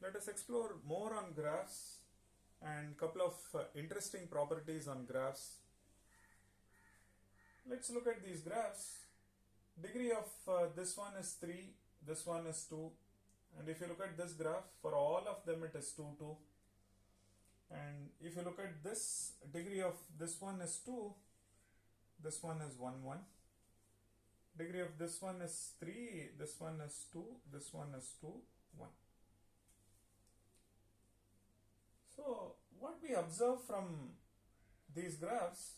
Let us explore more on graphs and couple of interesting properties on graphs. Let's look at these graphs. Degree of this one is 3, this one is 2, and if you look at this graph, for all of them it is 2, 2. And if you look at this, degree of this one is 2, this one is 1, 1. Degree of this one is 3, this one is 2, this one is 2, 1. So what we observe from these graphs,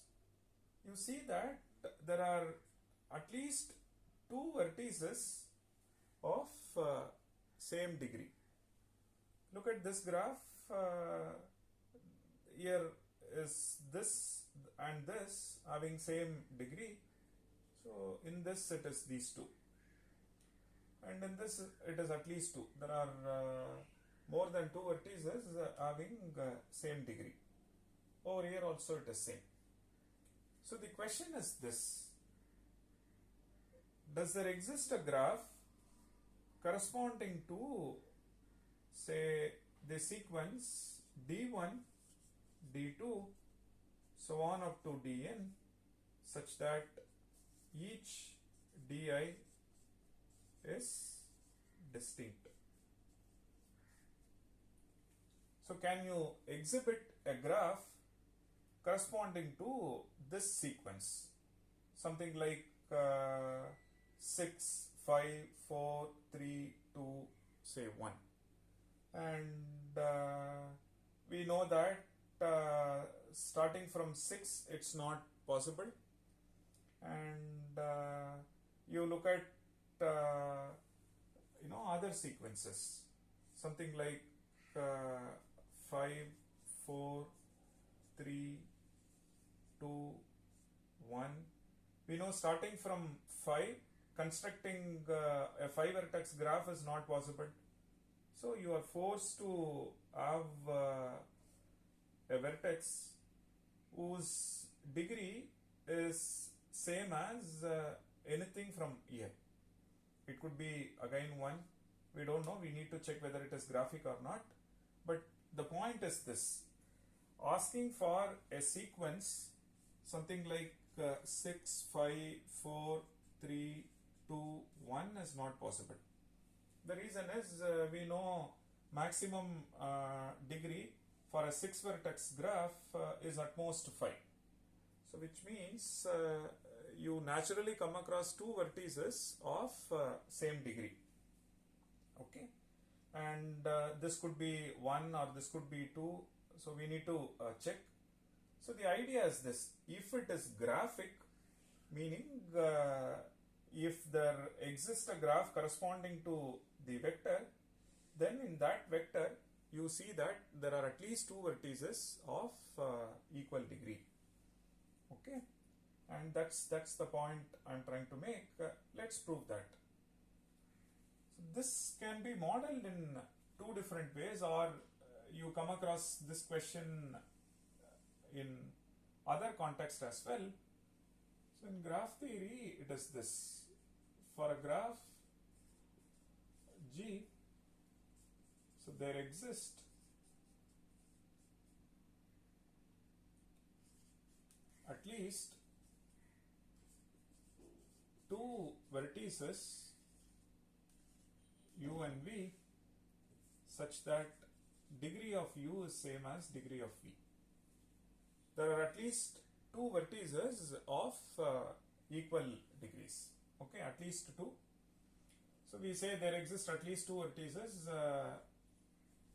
you see that there are at least 2 vertices of same degree. Look at this graph. Here is this and this having same degree. So in this it is these 2. And in this it is at least 2. There are more than 2 vertices having same degree. Over here also it is same. So the question is this: does there exist a graph corresponding to, say, the sequence d1, d2, so on up to dn, such that each di is distinct? So can you exhibit a graph corresponding to this sequence? Something like 6, 5, 4, 3, 2, say 1. And we know that starting from 6 it's not possible. And you look at other sequences, something like 5, 4, 3, 2, 1. We know starting from 5, constructing a 5 vertex graph is not possible. So you are forced to have a vertex whose degree is same as anything from here. It could be again 1. We don't know. We need to check whether it is graphic or not. But the point is this: asking for a sequence something like 6, 5, 4, 3, 2, 1 is not possible. The reason is we know maximum degree for a 6 vertex graph is at most 5. So which means you naturally come across 2 vertices of same degree. Okay, and this could be 1 or this could be 2. So we need to check. So the idea is this: if it is graphic, meaning if there exists a graph corresponding to the vector, then in that vector you see that there are at least 2 vertices of equal degree. Okay, and that's the point I'm trying to make. Let's prove that. So this can be modeled in 2 different ways, or you come across this question in other context as well. So in graph theory it is this: for a graph G, so there exist at least 2 vertices u and v such that degree of u is same as degree of v. There are at least 2 vertices of equal degrees. Okay, at least 2. So we say there exist at least 2 vertices,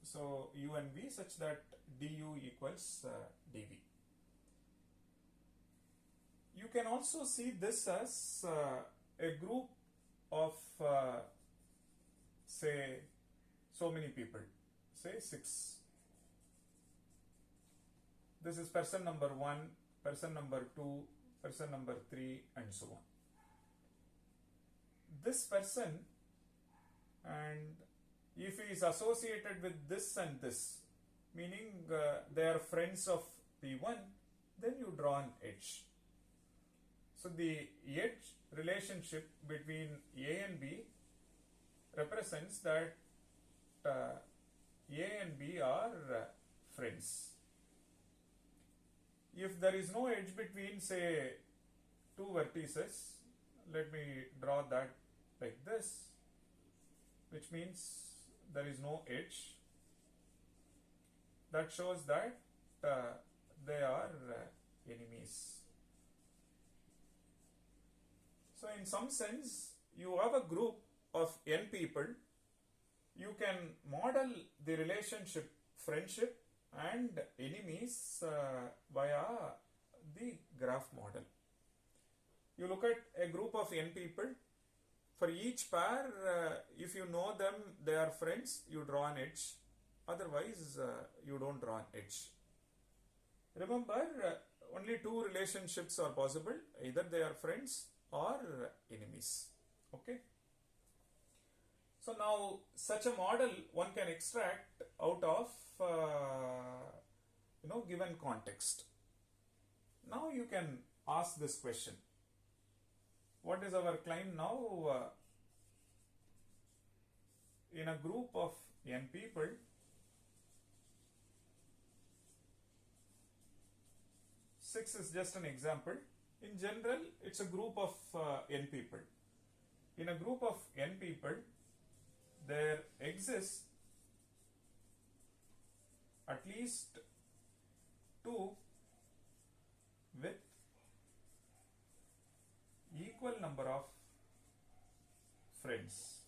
so u and v, such that du equals dv. You can also see this as a group of say so many people, say 6. This is person number 1, person number 2, person number 3, and so on. This person, and if he is associated with this and this, meaning they are friends of P1, then you draw an edge. So the edge relationship between A and B represents that A and B are friends. If there is no edge between, say, two vertices, let me draw that like this, which means there is no edge. That shows that they are enemies. So in some sense, you have a group of n people, you can model the relationship friendship and enemies via the graph model. You look at a group of n people. For each pair, if you know them, they are friends, you draw an edge. Otherwise, you don't draw an edge. Remember, only two relationships are possible. Either they are friends or enemies. Okay. So now, such a model one can extract out of given context. Now you can ask this question. What is our claim now? In a group of n people, six is just an example. In general, it's a group of n people. In a group of n people, there exists at least two with equal number of friends.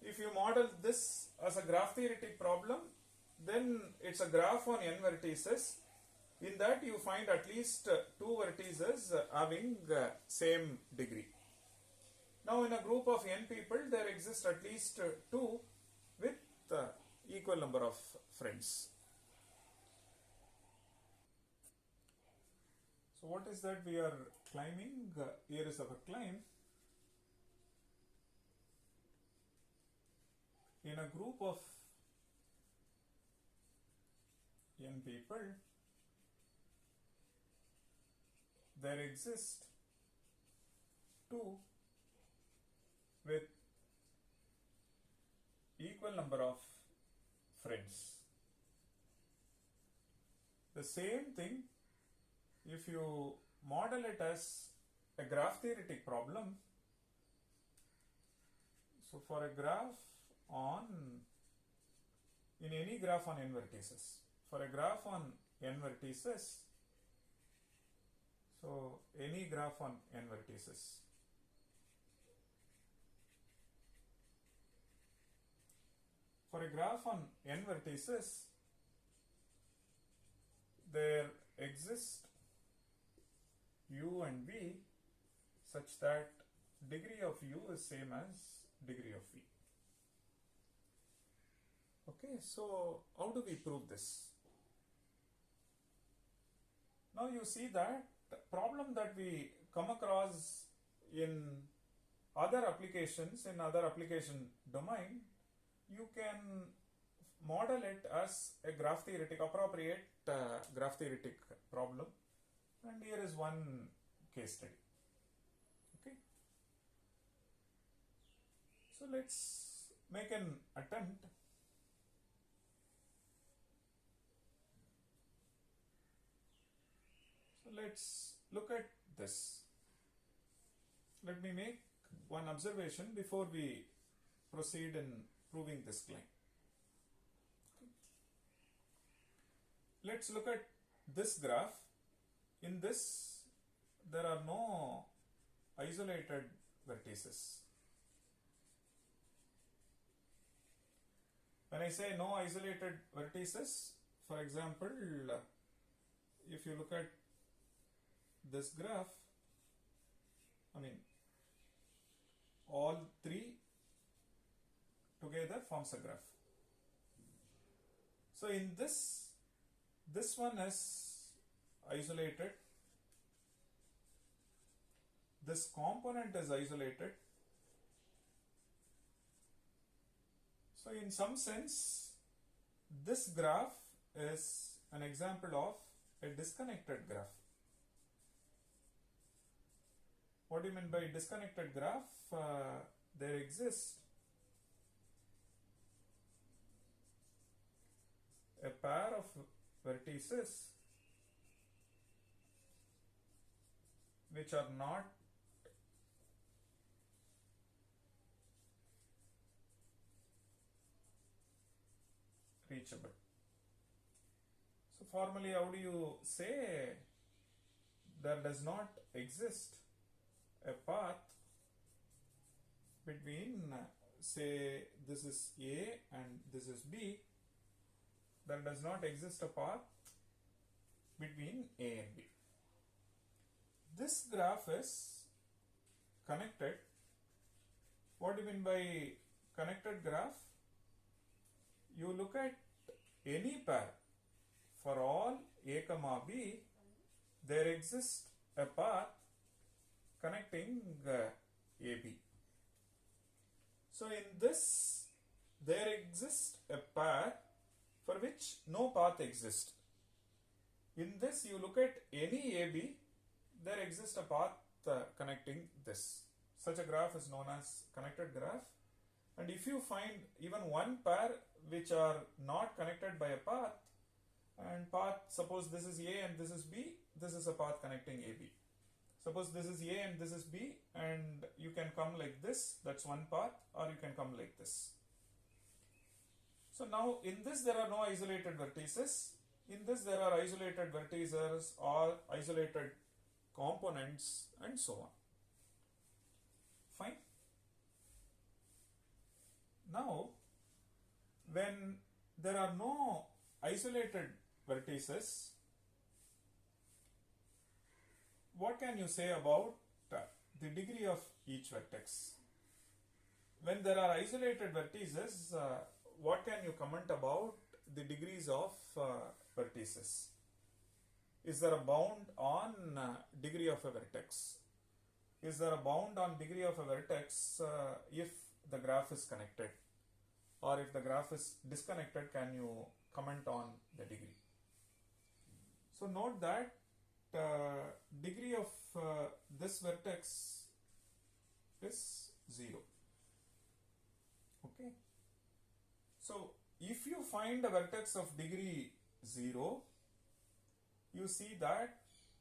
If you model this as a graph theoretic problem, then it's a graph on n vertices. In that you find at least two vertices having same degree. Now in a group of n people, there exist at least two with equal number of friends. So what is that we are claiming? Here is our claim. In a group of n people, there exist two with equal number of friends. The same thing, if you model it as a graph theoretic problem, so for a graph in any graph on n vertices, for a graph on n vertices, so any graph on n vertices, for a graph on n vertices, there exist u and v such that degree of u is same as degree of v. Okay, so how do we prove this? Now you see that the problem that we come across in other applications, in other application domain, you can model it as a graph theoretic, appropriate graph theoretic problem. And here is one case study. Okay. So let's make an attempt. So let's look at this. Let me make one observation before we proceed in proving this claim. Okay. Let's look at this graph. In this, there are no isolated vertices. When I say no isolated vertices, for example, if you look at this graph, all three together forms a graph. So in this one is isolated, this component is isolated. So in some sense, this graph is an example of a disconnected graph. What do you mean by disconnected graph? There exist pair of vertices which are not reachable. So formally, how do you say there does not exist a path between, say, this is A and this is B? There does not exist a path between A and B. This graph is connected. What do you mean by connected graph? You look at any pair for all A comma B, there exists a path connecting AB. So in this, there exists a pair for which no path exists. In this, you look at any AB, there exists a path connecting this. Such a graph is known as connected graph. And if you find even one pair which are not connected by a path, and path, suppose this is A and this is B, this is a path connecting AB. Suppose this is A and this is B, and you can come like this, that's one path, or you can come like this. So now in this there are no isolated vertices. In this there are isolated vertices or isolated components and so on. Fine. Now, when there are no isolated vertices, what can you say about the degree of each vertex? When there are isolated vertices, what can you comment about the degrees of vertices? Is there a bound on degree of a vertex? Is there a bound on degree of a vertex if the graph is connected? Or if the graph is disconnected, can you comment on the degree? So note that degree of this vertex is 0. Okay. So if you find a vertex of degree 0, you see that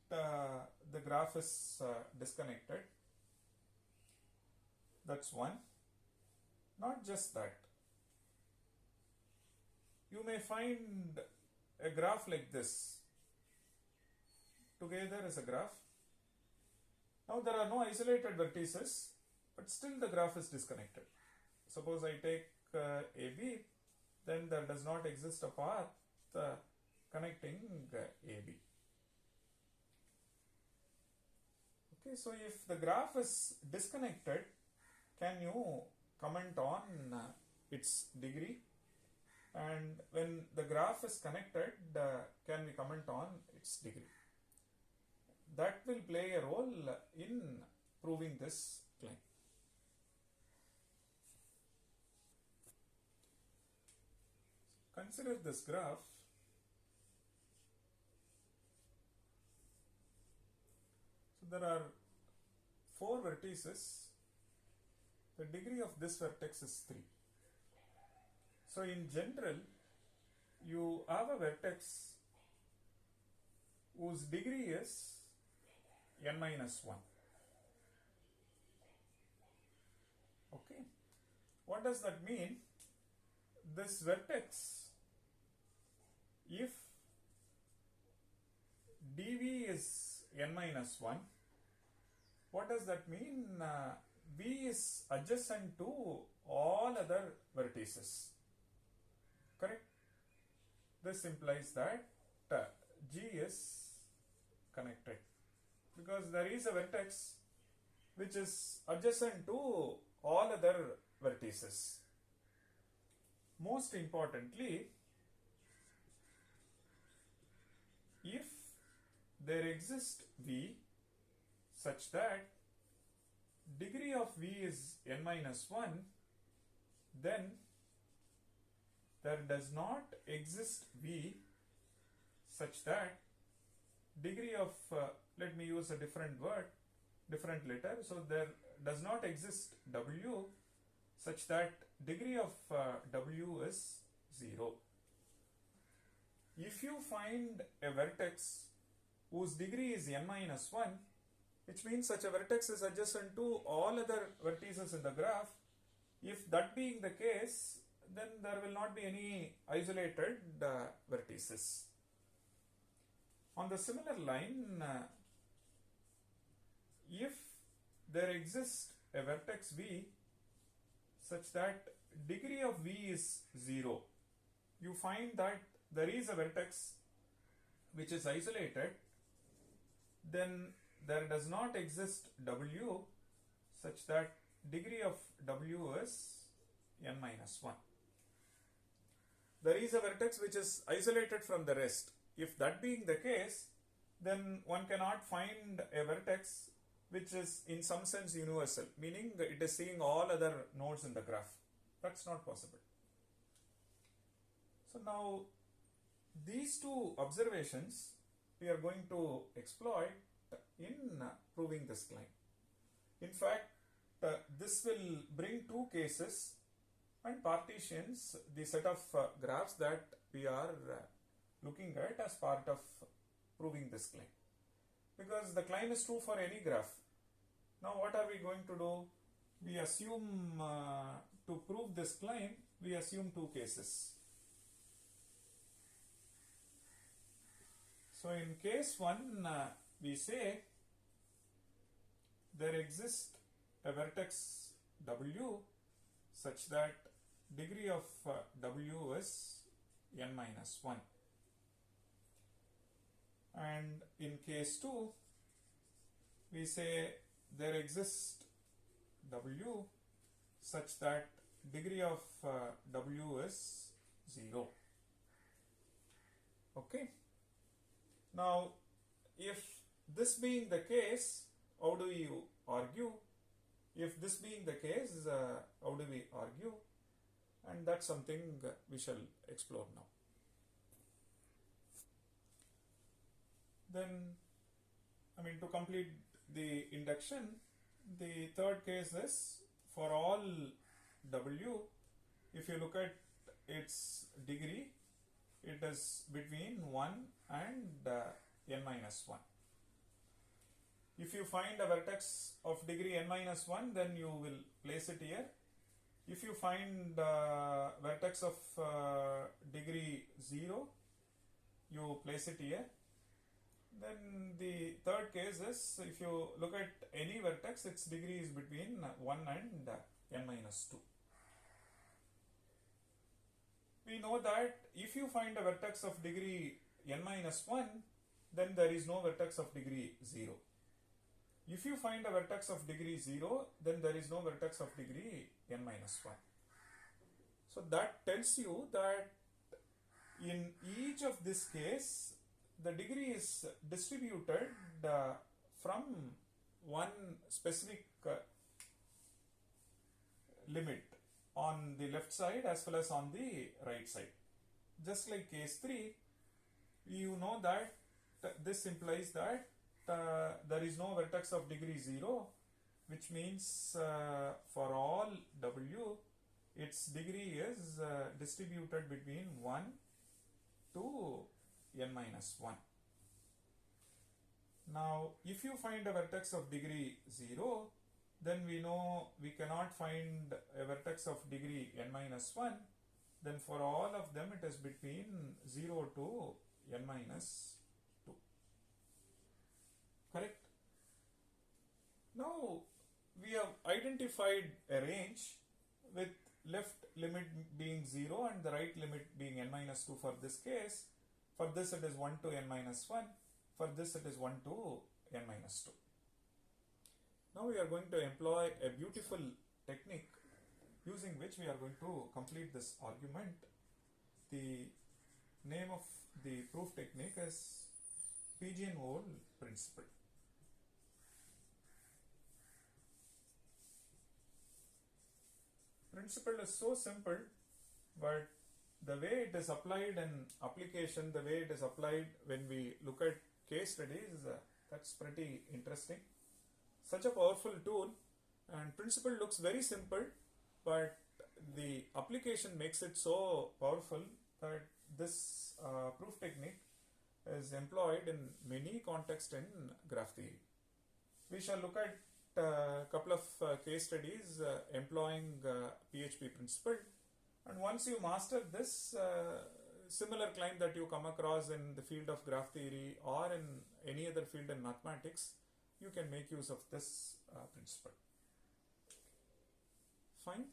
the graph is disconnected. That's one. Not just that. You may find a graph like this. Together is a graph. Now there are no isolated vertices, but still the graph is disconnected. Suppose I take AB, then there does not exist a path connecting AB. Okay, so if the graph is disconnected, can you comment on its degree? And when the graph is connected, can we comment on its degree? That will play a role in proving this claim. Consider this graph. So there are 4 vertices. The degree of this vertex is 3. So in general, you have a vertex whose degree is n minus 1. Okay. What does that mean? This vertex, if dv is n minus 1, what does that mean? V is adjacent to all other vertices. Correct? This implies that G is connected, because there is a vertex which is adjacent to all other vertices. Most importantly, if there exists V such that degree of V is n minus 1, then there does not exist V such that degree of, let me use a different word, different letter, so there does not exist W such that degree of W is 0. if you find a vertex whose degree is n minus 1, which means such a vertex is adjacent to all other vertices in the graph, if that being the case, then there will not be any isolated vertices. On the similar line, if there exists a vertex v such that degree of v is 0, you find that there is a vertex which is isolated, then there does not exist w such that degree of w is n minus 1. There is a vertex which is isolated from the rest. If that being the case, then one cannot find a vertex which is in some sense universal, meaning it is seeing all other nodes in the graph. That's not possible. So now these two observations we are going to exploit in proving this claim. In fact, this will bring two cases and partitions the set of graphs that we are looking at as part of proving this claim. Because the claim is true for any graph. Now what are we going to do? We assume to prove this claim, we assume two cases. So in case 1, we say there exists a vertex w such that degree of w is n minus 1. And in case 2, we say there exists w such that degree of w is 0. Okay. Now, if this being the case, how do you argue? If this being the case, how do we argue? And that's something we shall explore now. Then, to complete the induction, the third case is for all w, if you look at its degree, it is between 1 and n minus 1. If you find a vertex of degree n minus 1, then you will place it here. If you find vertex of degree 0, you place it here. Then the third case is if you look at any vertex, its degree is between 1 and n minus 2. We know that if you find a vertex of degree n minus 1, then there is no vertex of degree 0. If you find a vertex of degree 0, then there is no vertex of degree n minus 1. So that tells you that in each of this case, the degree is distributed from one specific limit on the left side as well as on the right side. Just like case 3, you know that this implies that there is no vertex of degree 0, which means for all w, its degree is distributed between 1 to n minus 1. Now, if you find a vertex of degree 0, then we know we cannot find a vertex of degree n minus 1. Then for all of them, it is between 0 to n minus 2. Correct? Now, we have identified a range with left limit being 0 and the right limit being n minus 2 for this case. For this it is 1 to n minus 1. For this it is 1 to n minus 2. Now we are going to employ a beautiful technique using which we are going to complete this argument. The name of the proof technique is pigeonhole principle. Principle is so simple, but the way it is applied in application, the way it is applied when we look at case studies, that's pretty interesting. Such a powerful tool, and principle looks very simple, but the application makes it so powerful that this proof technique is employed in many contexts in graph theory. We shall look at a couple of case studies employing PHP principle, and once you master this similar claim that you come across in the field of graph theory or in any other field in mathematics, you can make use of this principle. Fine.